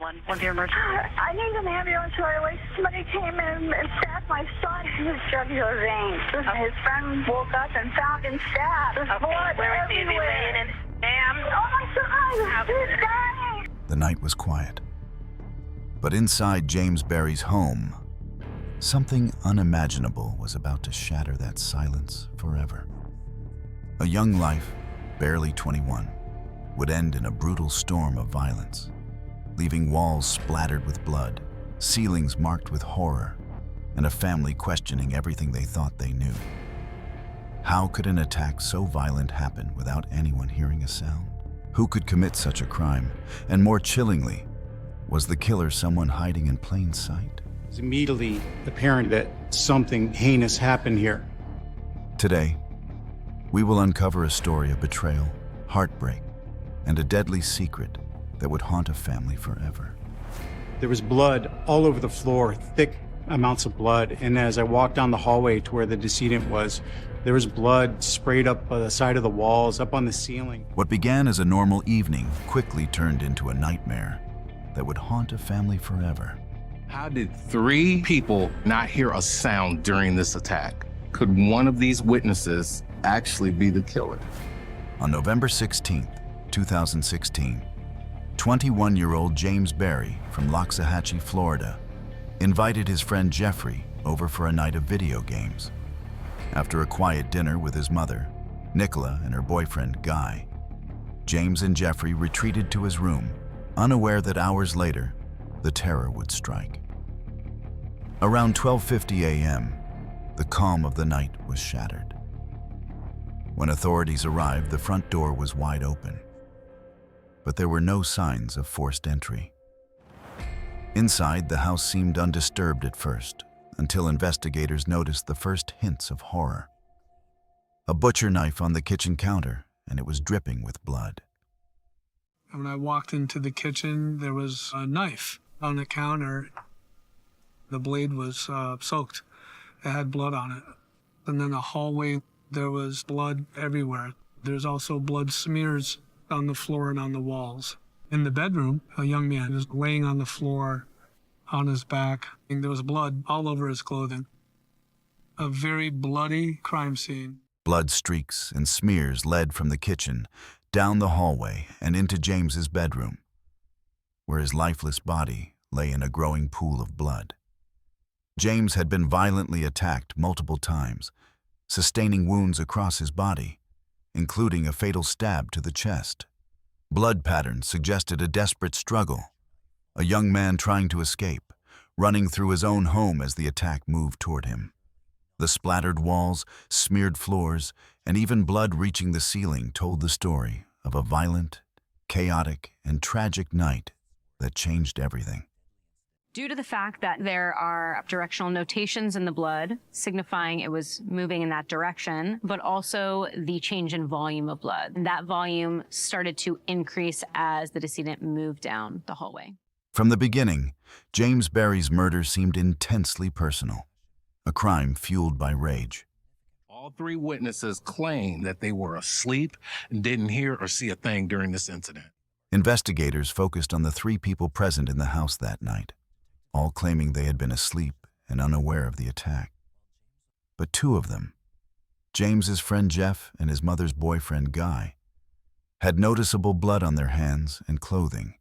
911 with your emergency. I need an ambulance right away. Somebody came in and stabbed my son in his jugular vein. His friend woke up and found him stabbed. There's blood Where is he? Is he everywhere. laying in? Ma'am? Oh my God! He's dying! The night was quiet. But inside James Berry's home, something unimaginable was about to shatter that silence forever. A young life, barely 21, would end in a brutal storm of violence, leaving walls splattered with blood, ceilings marked with horror, and a family questioning everything they thought they knew. How could an attack so violent happen without anyone hearing a sound? Who could commit such a crime? And more chillingly, was the killer someone hiding in plain sight? It's immediately apparent that something heinous happened here. Today, we will uncover a story of betrayal, heartbreak, and a deadly secret that would haunt a family forever. There was blood all over the floor, thick amounts of blood, and as I walked down the hallway to where the decedent was, there was blood sprayed up by the side of the walls, up on the ceiling. What began as a normal evening quickly turned into a nightmare that would haunt a family forever. How did 3 people not hear a sound during this attack? Could one of these witnesses actually be the killer? On November 16th, 2016, 21-year-old James Berry from Loxahatchee, Florida, invited his friend Jeffrey over for a night of video games. After a quiet dinner with his mother, Nicola, and her boyfriend, Guy, James and Jeffrey retreated to his room, unaware that hours later, the terror would strike. Around 12:50 a.m., the calm of the night was shattered. When authorities arrived, the front door was wide open, but there were no signs of forced entry. Inside, the house seemed undisturbed at first, until investigators noticed the first hints of horror. A butcher knife on the kitchen counter, and it was dripping with blood. When I walked into the kitchen, there was a knife on the counter. The blade was soaked. It had blood on it. And then the hallway, there was blood everywhere. There's also blood smears on the floor and on the walls. In the bedroom, a young man was laying on the floor on his back, and there was blood all over his clothing. A very bloody crime scene. Blood streaks and smears led from the kitchen, down the hallway, and into James's bedroom, where his lifeless body lay in a growing pool of blood. James had been violently attacked multiple times, sustaining wounds across his body, including a fatal stab to the chest. Blood patterns suggested a desperate struggle, a young man trying to escape, running through his own home as the attack moved toward him. The splattered walls, smeared floors, and even blood reaching the ceiling told the story of a violent, chaotic, and tragic night that changed everything. Due to the fact that there are directional notations in the blood signifying it was moving in that direction, but also the change in volume of blood. And that volume started to increase as the decedent moved down the hallway. From the beginning, James Berry's murder seemed intensely personal, a crime fueled by rage. All 3 witnesses claim that they were asleep and didn't hear or see a thing during this incident. Investigators focused on the 3 people present in the house that night, all claiming they had been asleep and unaware of the attack. But 2 of them, James's friend Jeff and his mother's boyfriend Guy, had noticeable blood on their hands and clothing,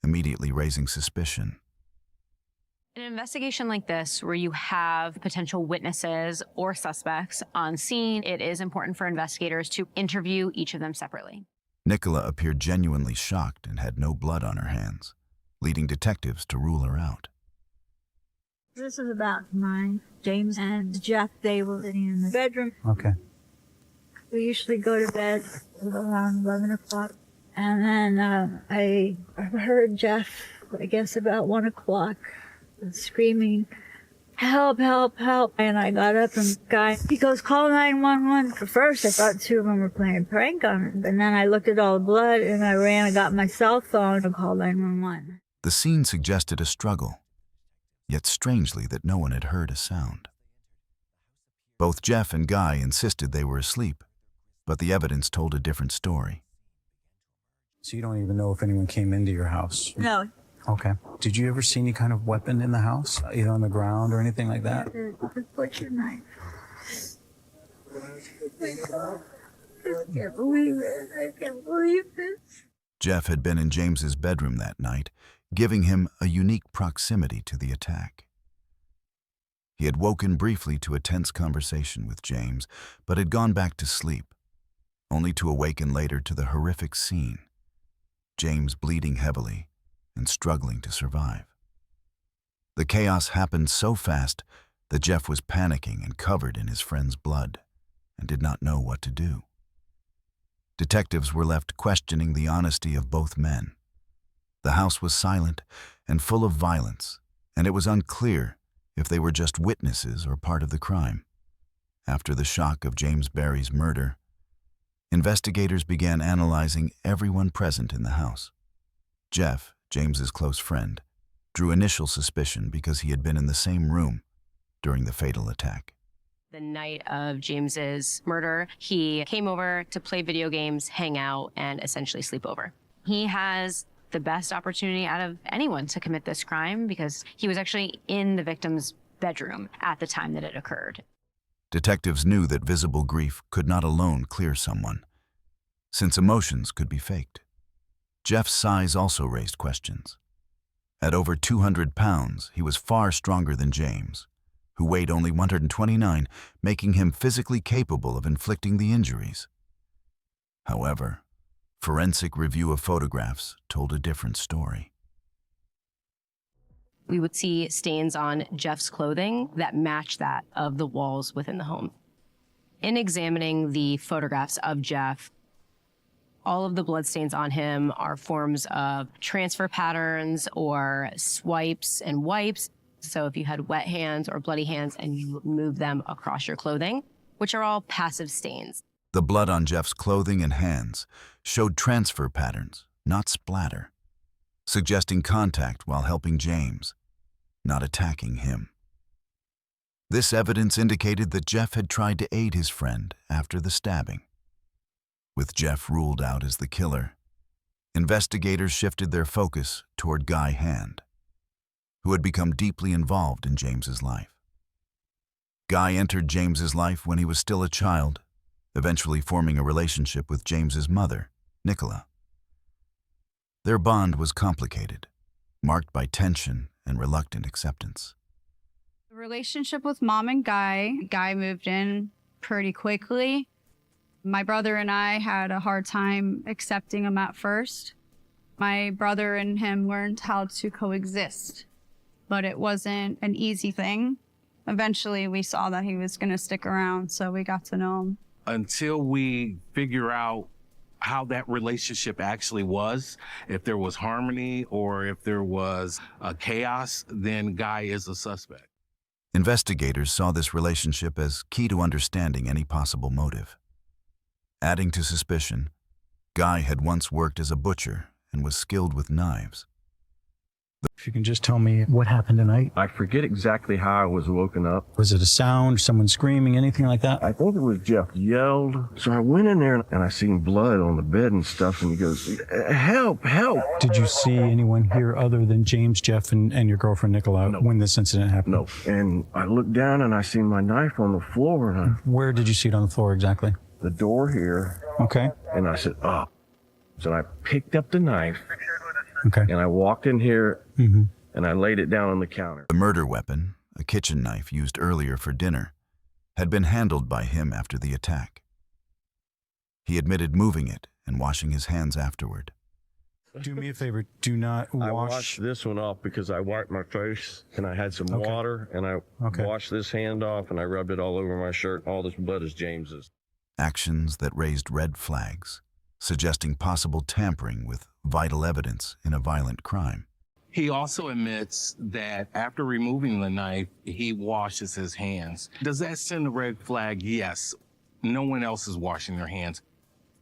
immediately raising suspicion. In an investigation like this, where you have potential witnesses or suspects on scene, it is important for investigators to interview each of them separately. Nicola appeared genuinely shocked and had no blood on her hands, leading detectives to rule her out. This is about 9. James and Jeff, they were sitting in the bedroom. Okay. We usually go to bed around 11 o'clock. And then I heard Jeff, I guess about 1 o'clock, screaming, "Help, help, help." And I got up and he goes, "Call 911. At first, I thought 2 of them were playing a prank on him. And then I looked at all the blood and I ran and got my cell phone and called 911. The scene suggested a struggle, yet strangely that no one had heard a sound. Both Jeff and Guy insisted they were asleep, but the evidence told a different story. So you don't even know if anyone came into your house? No, Okay. Did you ever see any kind of weapon in the house, either on the ground or anything like that? The butcher knife. Oh my God. I can't believe it. I can't believe it. Jeff had been in James's bedroom that night, giving him a unique proximity to the attack. He had woken briefly to a tense conversation with James, but had gone back to sleep, only to awaken later to the horrific scene. James bleeding heavily and struggling to survive. The chaos happened so fast that Jeff was panicking and covered in his friend's blood and did not know what to do. Detectives were left questioning the honesty of both men. The house was silent and full of violence, and it was unclear if they were just witnesses or part of the crime. After the shock of James Berry's murder, investigators began analyzing everyone present in the house. Jeff, James's close friend, drew initial suspicion because he had been in the same room during the fatal attack. The night of James's murder, he came over to play video games, hang out, and essentially sleep over. He has the best opportunity out of anyone to commit this crime because he was actually in the victim's bedroom at the time that it occurred. Detectives knew that visible grief could not alone clear someone, since emotions could be faked. Jeff's size also raised questions. At over 200 pounds, he was far stronger than James, who weighed only 129, making him physically capable of inflicting the injuries. However, forensic review of photographs told a different story. We would see stains on Jeff's clothing that matched that of the walls within the home. In examining the photographs of Jeff, all of the bloodstains on him are forms of transfer patterns or swipes and wipes. So if you had wet hands or bloody hands and you move them across your clothing, which are all passive stains. The blood on Jeff's clothing and hands showed transfer patterns, not splatter, suggesting contact while helping James, not attacking him. This evidence indicated that Jeff had tried to aid his friend after the stabbing. With Jeff ruled out as the killer, investigators shifted their focus toward Guy Hand, who had become deeply involved in James's life. Guy entered James's life when he was still a child, eventually forming a relationship with James's mother, Nicola. Their bond was complicated, marked by tension and reluctant acceptance. The relationship with Mom and Guy moved in pretty quickly. My brother and I had a hard time accepting him at first. My brother and him learned how to coexist, but it wasn't an easy thing. Eventually, we saw that he was going to stick around, so we got to know him. Until we figure out how that relationship actually was, if there was harmony or if there was chaos, then Guy is a suspect. Investigators saw this relationship as key to understanding any possible motive. Adding to suspicion, Guy had once worked as a butcher and was skilled with knives. If you can just tell me what happened tonight. I forget exactly how I was woken up. Was it a sound, someone screaming, anything like that? I think it was Jeff yelled. So I went in there and I seen blood on the bed and stuff, and he goes, help, help. Did you see anyone here other than James, Jeff, and your girlfriend Nicola when this incident happened? No. And I looked down and I seen my knife on the floor. And Where did you see it on the floor exactly? the door here. Okay. And I said, oh. So I picked up the knife. Okay. And I walked in here and I laid it down on the counter. The murder weapon, a kitchen knife used earlier for dinner, had been handled by him after the attack. He admitted moving it and washing his hands afterward. Do me a favor. Do not wash. I washed this one off because I wiped my face and I had some water and I washed this hand off and I rubbed it all over my shirt. All this blood is James's. Actions that raised red flags, suggesting possible tampering with vital evidence in a violent crime. He also admits that after removing the knife, he washes his hands. Does that send a red flag? Yes. No one else is washing their hands.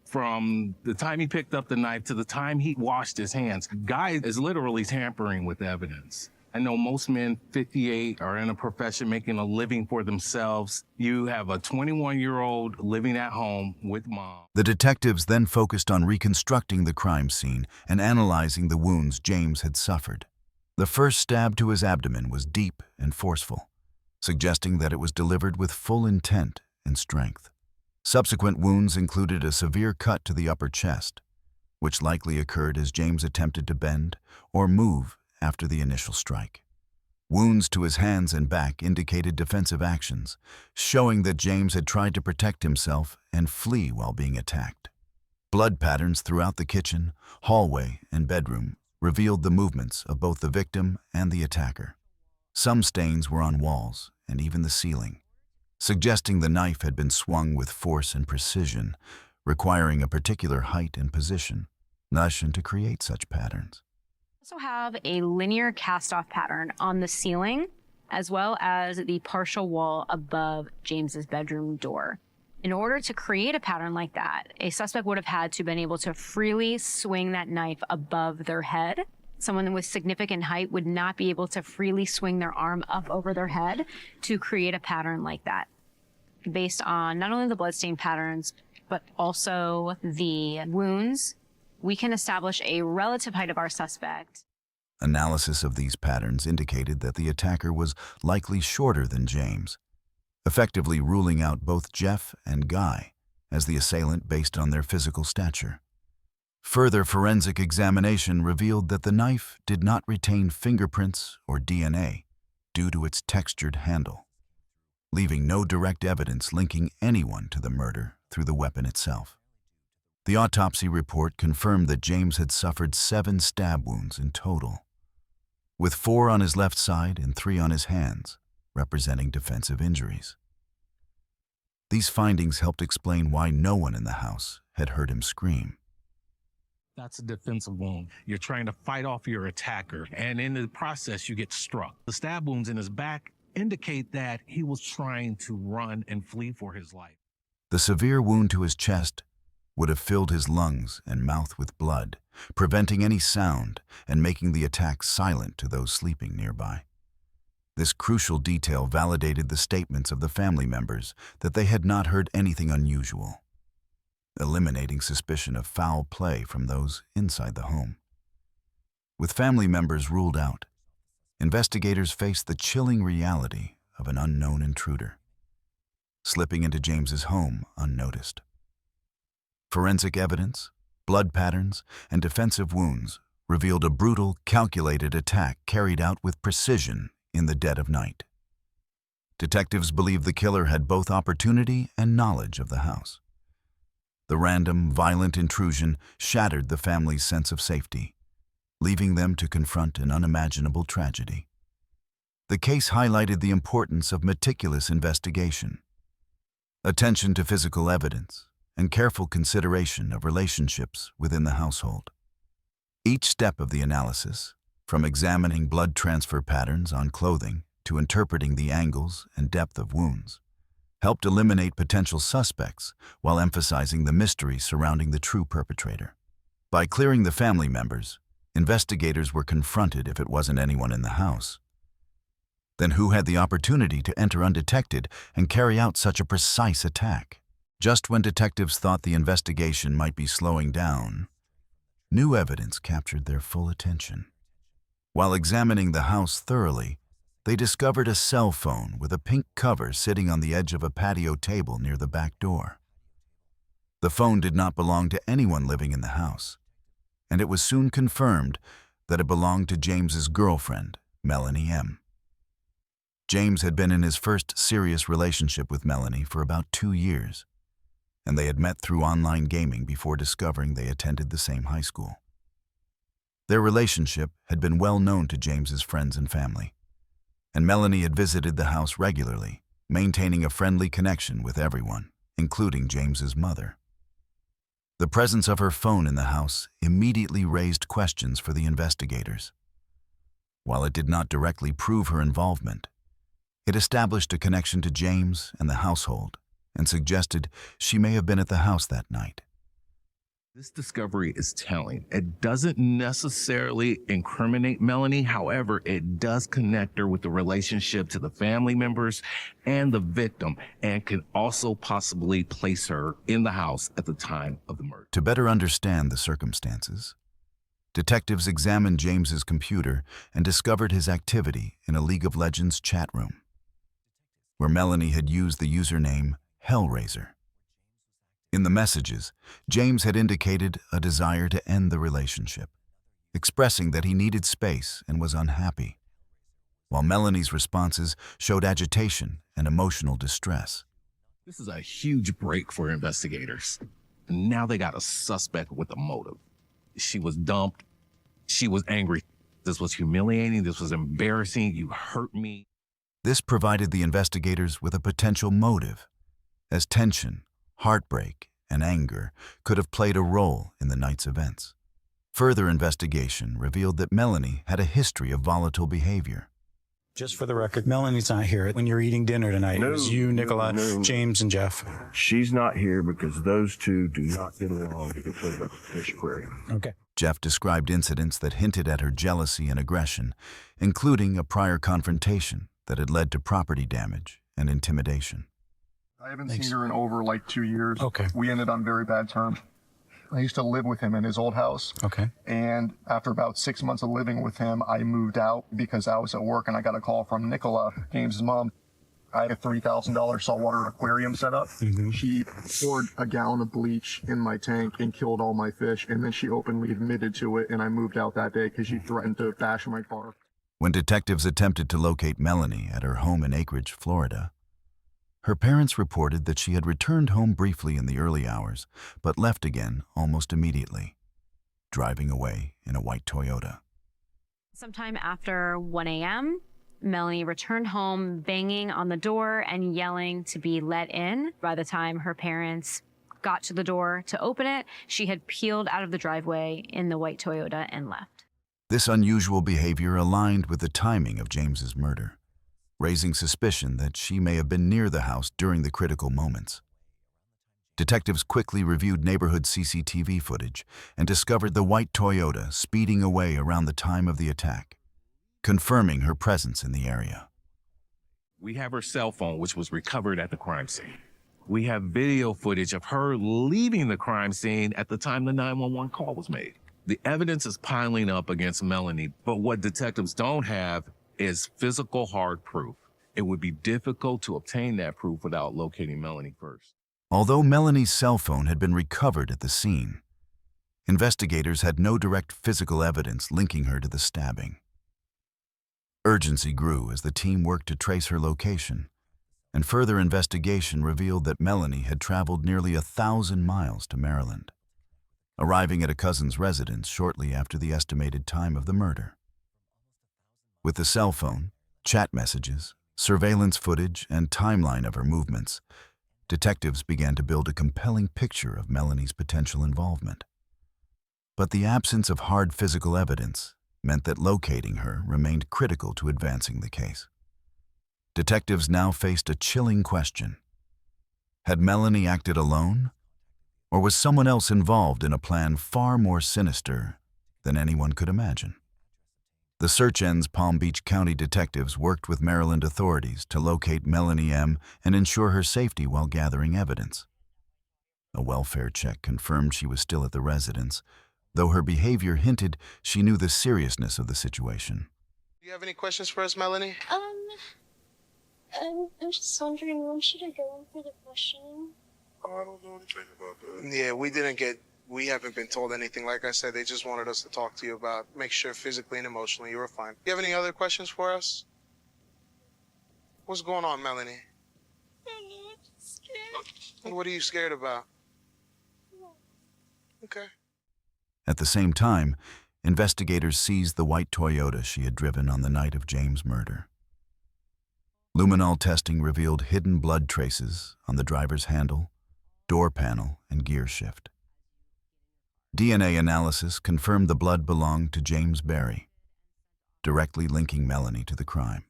From the time he picked up the knife to the time he washed his hands, Guy is literally tampering with evidence. I know most men 58 are in a profession making a living for themselves. You have a 21-year-old living at home with mom. The detectives then focused on reconstructing the crime scene and analyzing the wounds James had suffered. The first stab to his abdomen was deep and forceful, suggesting that it was delivered with full intent and strength. Subsequent wounds included a severe cut to the upper chest, which likely occurred as James attempted to bend or move after the initial strike. Wounds to his hands and back indicated defensive actions, showing that James had tried to protect himself and flee while being attacked. Blood patterns throughout the kitchen, hallway, and bedroom revealed the movements of both the victim and the attacker. Some stains were on walls and even the ceiling, suggesting the knife had been swung with force and precision, requiring a particular height and position to create such patterns. We also have a linear cast-off pattern on the ceiling, as well as the partial wall above James's bedroom door. In order to create a pattern like that, a suspect would have had to have been able to freely swing that knife above their head. Someone with significant height would not be able to freely swing their arm up over their head to create a pattern like that. Based on not only the bloodstain patterns, but also the wounds, we can establish a relative height of our suspect. Analysis of these patterns indicated that the attacker was likely shorter than James, effectively ruling out both Jeff and Guy as the assailant based on their physical stature. Further forensic examination revealed that the knife did not retain fingerprints or DNA due to its textured handle, leaving no direct evidence linking anyone to the murder through the weapon itself. The autopsy report confirmed that James had suffered 7 stab wounds in total, with 4 on his left side and 3 on his hands, representing defensive injuries. These findings helped explain why no one in the house had heard him scream. That's a defensive wound. You're trying to fight off your attacker, and in the process, you get struck. The stab wounds in his back indicate that he was trying to run and flee for his life. The severe wound to his chest would have filled his lungs and mouth with blood, preventing any sound and making the attack silent to those sleeping nearby. This crucial detail validated the statements of the family members that they had not heard anything unusual, eliminating suspicion of foul play from those inside the home. With family members ruled out, investigators faced the chilling reality of an unknown intruder, slipping into James's home unnoticed. Forensic evidence, blood patterns, and defensive wounds revealed a brutal, calculated attack carried out with precision in the dead of night. Detectives believe the killer had both opportunity and knowledge of the house. The random, violent intrusion shattered the family's sense of safety, leaving them to confront an unimaginable tragedy. The case highlighted the importance of meticulous investigation, attention to physical evidence, and careful consideration of relationships within the household. Each step of the analysis, from examining blood transfer patterns on clothing to interpreting the angles and depth of wounds, helped eliminate potential suspects while emphasizing the mystery surrounding the true perpetrator. By clearing the family members, investigators were confronted if it wasn't anyone in the house. Then who had the opportunity to enter undetected and carry out such a precise attack? Just when detectives thought the investigation might be slowing down, new evidence captured their full attention. While examining the house thoroughly, they discovered a cell phone with a pink cover sitting on the edge of a patio table near the back door. The phone did not belong to anyone living in the house, and it was soon confirmed that it belonged to James's girlfriend, Melanie M. James had been in his first serious relationship with Melanie for about 2 years, and they had met through online gaming before discovering they attended the same high school. Their relationship had been well known to James's friends and family, and Melanie had visited the house regularly, maintaining a friendly connection with everyone, including James's mother. The presence of her phone in the house immediately raised questions for the investigators. While it did not directly prove her involvement, it established a connection to James and the household and suggested she may have been at the house that night. This discovery is telling. It doesn't necessarily incriminate Melanie. However, it does connect her with the relationship to the family members and the victim, and can also possibly place her in the house at the time of the murder. To better understand the circumstances, Detectives examined James's computer and discovered his activity in a League of Legends chat room, where Melanie had used the username Hellraiser. In the messages, James had indicated a desire to end the relationship, expressing that he needed space and was unhappy, while Melanie's responses showed agitation and emotional distress. This is a huge break for investigators. Now they got a suspect with a motive. She was dumped. She was angry. This was humiliating. This was embarrassing. You hurt me. This provided the investigators with a potential motive, as tension, heartbreak, and anger could have played a role in the night's events. Further investigation revealed that Melanie had a history of volatile behavior. Just for the record, Melanie's not here. When you're eating dinner tonight, it was you, Nicola, James, and Jeff. She's not here because those two do not get along because of the fish aquarium. Okay. Jeff described incidents that hinted at her jealousy and aggression, including a prior confrontation that had led to property damage and intimidation. I haven't seen her in over like 2 years. Okay. We ended on very bad terms. I used to live with him in his old house. Okay. And after about 6 months of living with him, I moved out because I was at work and I got a call from Nicola, James's mom. I had a $3,000 saltwater aquarium set up. Mm-hmm. She poured a gallon of bleach in my tank and killed all my fish. And then she openly admitted to it. And I moved out that day because she threatened to bash my car. When detectives attempted to locate Melanie at her home in Acreage, Florida, her parents reported that she had returned home briefly in the early hours, but left again almost immediately, driving away in a white Toyota. Sometime after 1 a.m., Melanie returned home banging on the door and yelling to be let in. By the time her parents got to the door to open it, she had peeled out of the driveway in the white Toyota and left. This unusual behavior aligned with the timing of James's murder, raising suspicion that she may have been near the house during the critical moments. Detectives quickly reviewed neighborhood CCTV footage and discovered the white Toyota speeding away around the time of the attack, confirming her presence in the area. We have her cell phone, which was recovered at the crime scene. We have video footage of her leaving the crime scene at the time the 911 call was made. The evidence is piling up against Melanie, but what detectives don't have is physical hard proof. It would be difficult to obtain that proof without locating Melanie first. Although Melanie's cell phone had been recovered at the scene, investigators had no direct physical evidence linking her to the stabbing. Urgency grew as the team worked to trace her location, and further investigation revealed that Melanie had traveled nearly 1,000 miles to Maryland, arriving at a cousin's residence shortly after the estimated time of the murder. With the cell phone, chat messages, surveillance footage, and timeline of her movements, detectives began to build a compelling picture of Melanie's potential involvement. But the absence of hard physical evidence meant that locating her remained critical to advancing the case. Detectives now faced a chilling question. Had Melanie acted alone, or was someone else involved in a plan far more sinister than anyone could imagine? The Search Ends Palm Beach County detectives worked with Maryland authorities to locate Melanie M. and ensure her safety while gathering evidence. A welfare check confirmed she was still at the residence, though her behavior hinted she knew the seriousness of the situation. Do you have any questions for us, Melanie? I'm just wondering, when should I go in for the questioning? Oh, I don't know anything about that. Yeah, we haven't been told anything. Like I said, they just wanted us to talk to you about, make sure physically and emotionally you were fine. Do you have any other questions for us? What's going on, Melanie? I don't know, I'm just scared. What are you scared about? Okay. At the same time, investigators seized the white Toyota she had driven on the night of James' murder. Luminol testing revealed hidden blood traces on the driver's handle, door panel, and gear shift. DNA analysis confirmed the blood belonged to James Berry, directly linking Melanie to the crime.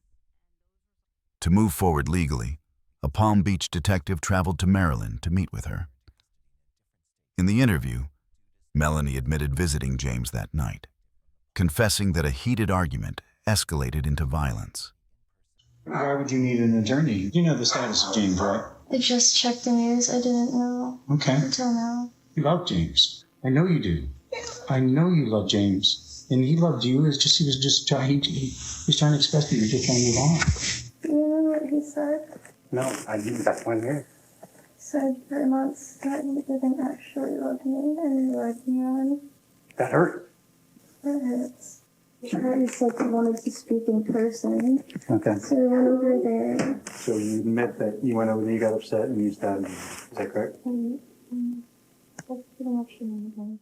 To move forward legally, a Palm Beach detective traveled to Maryland to meet with her. In the interview, Melanie admitted visiting James that night, confessing that a heated argument escalated into violence. Why would you need an attorney? You know the status of James, right? I just checked the news. I didn't know. Okay. Until now. You love James. I know you do. I know you love James, and he loved you. It's just he was trying to express that you're just trying to move on. Do you remember what he said? No, I didn't. That's why I'm here. He said for months that he didn't actually love me and he led me on. That hurt. It hurts. It hurt. He said he wanted to speak in person. Okay. So we went over there. So you admit that you went over there, you got upset, and you stabbed him. Is that correct? That's pretty much the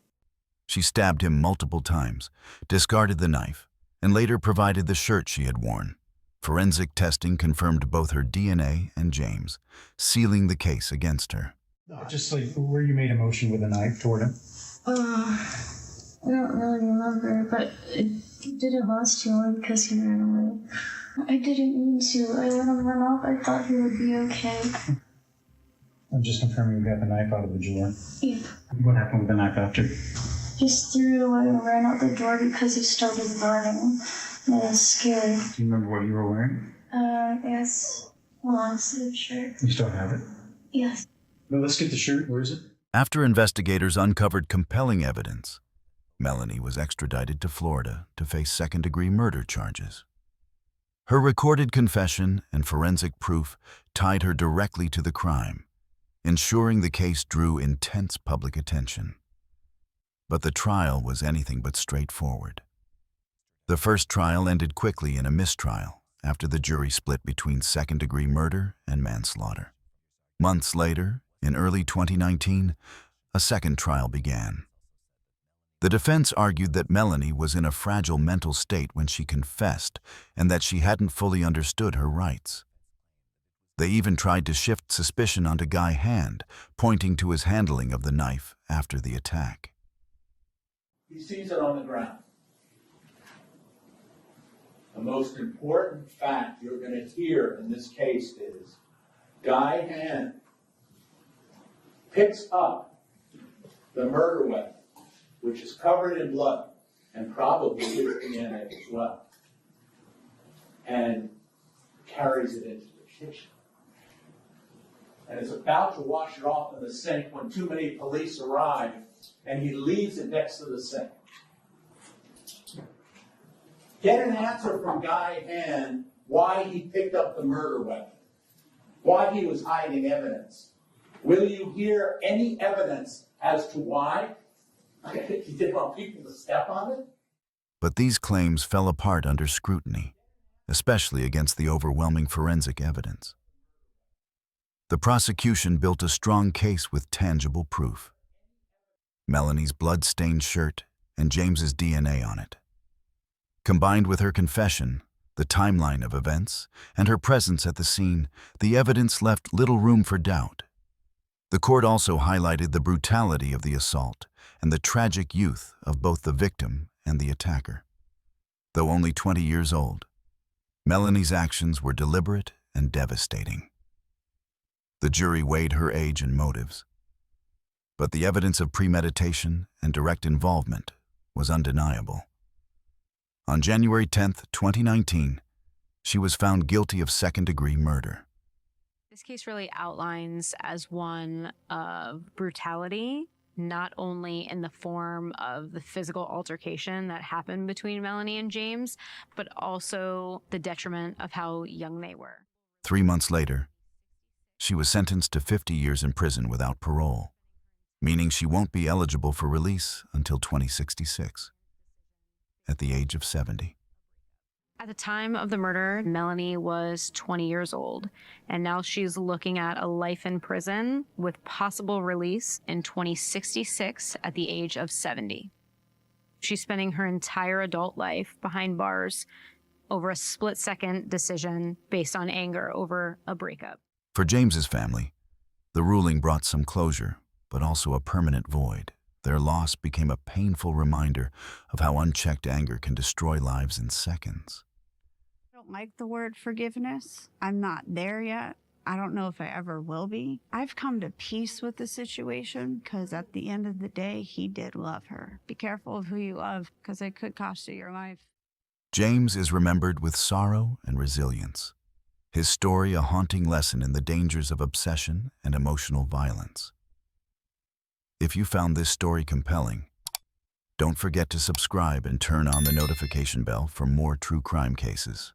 She stabbed him multiple times, discarded the knife, and later provided the shirt she had worn. Forensic testing confirmed both her DNA and James, sealing the case against her. Just like where you made a motion with a knife toward him. I don't really remember, but it didn't last too long because he ran away. I didn't mean to. I let him run off. I thought he would be okay. I'm just confirming you got the knife out of the drawer. Yeah. What happened with the knife after? Just threw it away and ran out the door because he started running. And I was scared. Do you remember what you were wearing? Yes. Long sleeve shirt. You still have it? Yes. Well, let's get the shirt. Where is it? After investigators uncovered compelling evidence, Melanie was extradited to Florida to face second-degree murder charges. Her recorded confession and forensic proof tied her directly to the crime, ensuring the case drew intense public attention. But the trial was anything but straightforward. The first trial ended quickly in a mistrial after the jury split between second-degree murder and manslaughter. Months later, in early 2019, a second trial began. The defense argued that Melanie was in a fragile mental state when she confessed and that she hadn't fully understood her rights. They even tried to shift suspicion onto Guy Hand, pointing to his handling of the knife after the attack. He sees it on the ground. The most important fact you're going to hear in this case is Guy Hand picks up the murder weapon, which is covered in blood and probably his DNA as well, and carries it into the kitchen. And is about to wash it off in the sink when too many police arrive, and he leaves it next to the sink. Get an answer from Guy Hand why he picked up the murder weapon, why he was hiding evidence. Will you hear any evidence as to why? He didn't want people to step on it? But these claims fell apart under scrutiny, especially against the overwhelming forensic evidence. The prosecution built a strong case with tangible proof. Melanie's blood-stained shirt and James's DNA on it. Combined with her confession, the timeline of events, and her presence at the scene, the evidence left little room for doubt. The court also highlighted the brutality of the assault and the tragic youth of both the victim and the attacker. Though only 20 years old, Melanie's actions were deliberate and devastating. The jury weighed her age and motives, but the evidence of premeditation and direct involvement was undeniable. On January 10, 2019, she was found guilty of second-degree murder. This case really outlines as one of brutality, not only in the form of the physical altercation that happened between Melanie and James, but also the detriment of how young they were. 3 months later, she was sentenced to 50 years in prison without parole, meaning she won't be eligible for release until 2066, at the age of 70. At the time of the murder, Melanie was 20 years old, and now she's looking at a life in prison with possible release in 2066 at the age of 70. She's spending her entire adult life behind bars over a split-second decision based on anger over a breakup. For James's family, the ruling brought some closure, but also a permanent void. Their loss became a painful reminder of how unchecked anger can destroy lives in seconds. I don't like the word forgiveness. I'm not there yet. I don't know if I ever will be. I've come to peace with the situation because at the end of the day, he did love her. Be careful of who you love because it could cost you your life. James is remembered with sorrow and resilience. His story a haunting lesson in the dangers of obsession and emotional violence. If you found this story compelling, Don't forget to subscribe and turn on the notification bell for more true crime cases.